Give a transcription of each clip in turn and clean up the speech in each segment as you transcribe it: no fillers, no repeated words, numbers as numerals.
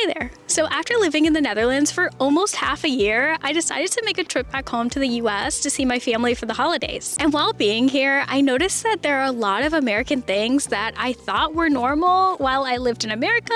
Hi there. So after living in the Netherlands for almost half a year, I decided to make a trip back home to the US to see my family for the holidays. And while being here, I noticed that there are a lot of American things that I thought were normal while I lived in America,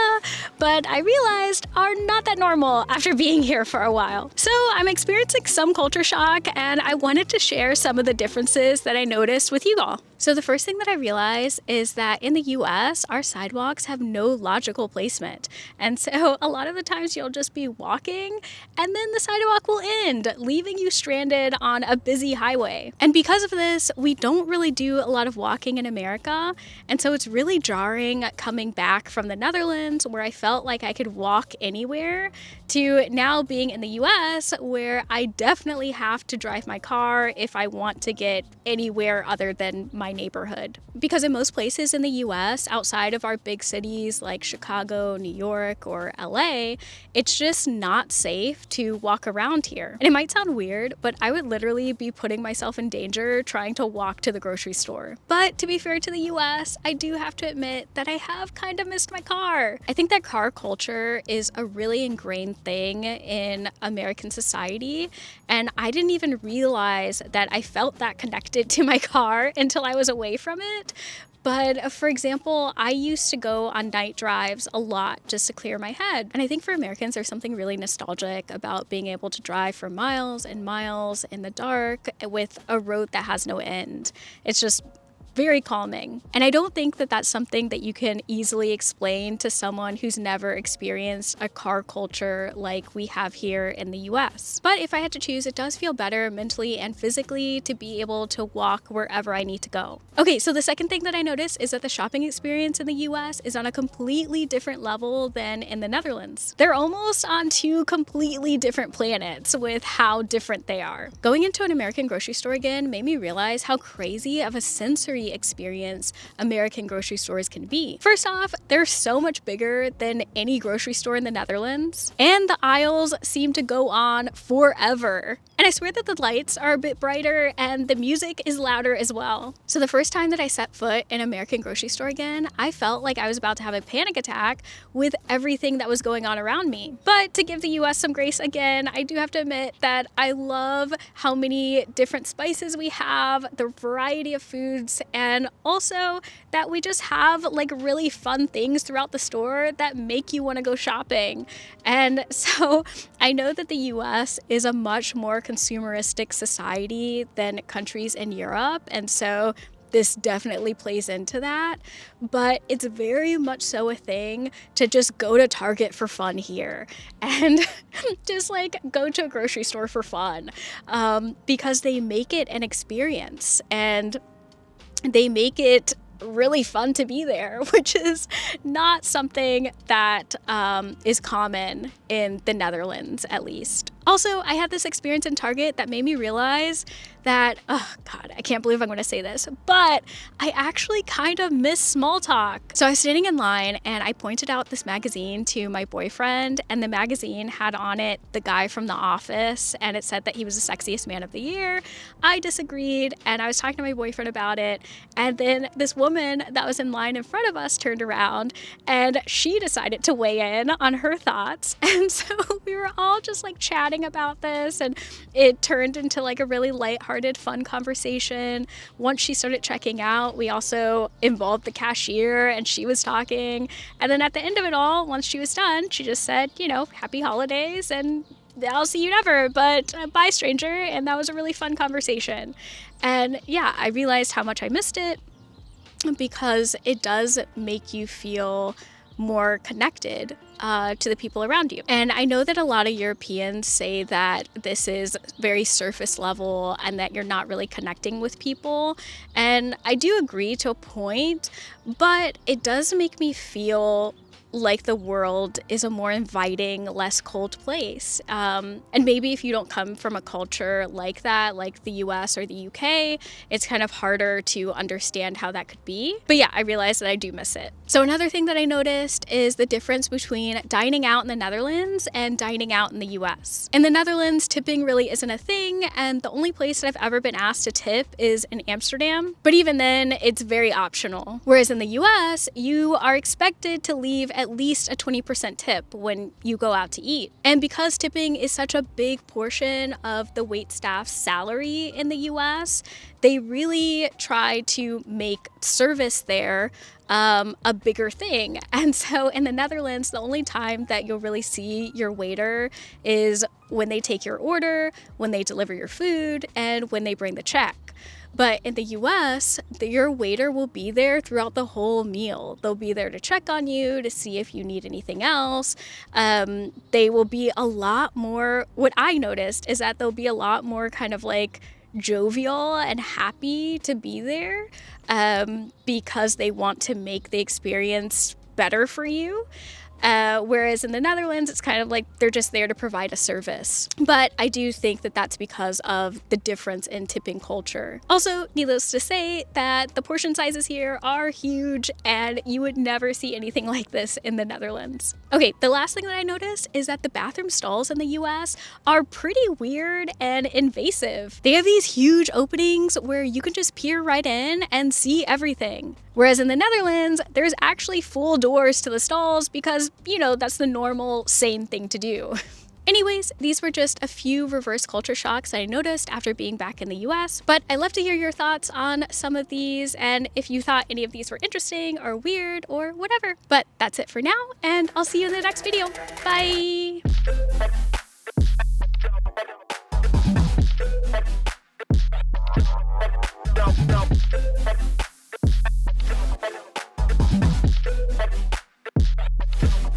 but I realized are not that normal after being here for a while. So I'm experiencing some culture shock, and I wanted to share some of the differences that I noticed with you all. So the first thing that I realized is that in the US, our sidewalks have no logical placement. And so a lot of the times you'll just be walking and then the sidewalk will end, leaving you stranded on a busy highway. And because of this, we don't really do a lot of walking in America. And so it's really jarring coming back from the Netherlands, where I felt like I could walk anywhere, to now being in the US, where I definitely have to drive my car if I want to get anywhere other than my neighborhood. Because in most places in the US, outside of our big cities like Chicago, New York, or LA, it's just not safe to walk around here. And it might sound weird, but I would literally be putting myself in danger trying to walk to the grocery store. But to be fair to the US, I do have to admit that I have kind of missed my car. I think that car culture is a really ingrained thing in American society, and I didn't even realize that I felt that connected to my car until I was away from it. But for example, I used to go on night drives a lot just to clear my head. And I think for Americans, there's something really nostalgic about being able to drive for miles and miles in the dark with a road that has no end. It's just very calming. And I don't think that that's something that you can easily explain to someone who's never experienced a car culture like we have here in the US. But if I had to choose, it does feel better mentally and physically to be able to walk wherever I need to go. Okay, so the second thing that I noticed is that the shopping experience in the US is on a completely different level than in the Netherlands. They're almost on two completely different planets with how different they are. Going into an American grocery store again made me realize how crazy of a sensory experience American grocery stores can be. First off, they're so much bigger than any grocery store in the Netherlands, and the aisles seem to go on forever. And I swear that the lights are a bit brighter and the music is louder as well. So the first time that I set foot in an American grocery store again, I felt like I was about to have a panic attack with everything that was going on around me. But to give the US some grace again, I do have to admit that I love how many different spices we have, the variety of foods, and also that we just have like really fun things throughout the store that make you want to go shopping. And so I know that the US is a much more consumeristic society than countries in Europe, and so this definitely plays into that, but it's very much so a thing to just go to Target for fun here and just like go to a grocery store for fun, because they make it an experience and they make it really fun to be there, which is not something that is common in the Netherlands, at least. Also, I had this experience in Target that made me realize that, oh God, I can't believe I'm going to say this, but I actually kind of miss small talk. So I was standing in line and I pointed out this magazine to my boyfriend, and the magazine had on it the guy from The Office, and it said that he was the sexiest man of the year. I disagreed, and I was talking to my boyfriend about it, and then this woman that was in line in front of us turned around and she decided to weigh in on her thoughts. And so we were all just like chatting about this, and it turned into like a really lighthearted, fun conversation. Once she started checking out, we also involved the cashier and she was talking. And then at the end of it all, once she was done, she just said, happy holidays and I'll see you never, but bye, stranger. And that was a really fun conversation. And yeah, I realized how much I missed it, because it does make you feel more connected to the people around you. And I know that a lot of Europeans say that this is very surface level and that you're not really connecting with people. And I do agree to a point, but it does make me feel like the world is a more inviting, less cold place. And maybe if you don't come from a culture like that, like the US or the UK, it's kind of harder to understand how that could be. But yeah, I realized that I do miss it. So another thing that I noticed is the difference between dining out in the Netherlands and dining out in the US. In the Netherlands, tipping really isn't a thing, and the only place that I've ever been asked to tip is in Amsterdam. But even then, it's very optional. Whereas in the US, you are expected to leave at at least a 20% tip when you go out to eat. And because tipping is such a big portion of the waitstaff's salary in the US, they really try to make service there a bigger thing. And so in the Netherlands, the only time that you'll really see your waiter is when they take your order, when they deliver your food, and when they bring the check. But in the US, your waiter will be there throughout the whole meal. They'll be there to check on you, to see if you need anything else. They will be a lot more, what I noticed is that they'll be a lot more kind of like jovial and happy to be there because they want to make the experience better for you. Whereas in the Netherlands, it's kind of like they're just there to provide a service. But I do think that that's because of the difference in tipping culture. Also, needless to say that the portion sizes here are huge and you would never see anything like this in the Netherlands. Okay, the last thing that I noticed is that the bathroom stalls in the US are pretty weird and invasive. They have these huge openings where you can just peer right in and see everything. Whereas in the Netherlands, there's actually full doors to the stalls because, you know, that's the normal, sane thing to do. Anyways, these were just a few reverse culture shocks that I noticed after being back in the US, but I'd love to hear your thoughts on some of these and if you thought any of these were interesting or weird or whatever. But that's it for now, and I'll see you in the next video. Bye!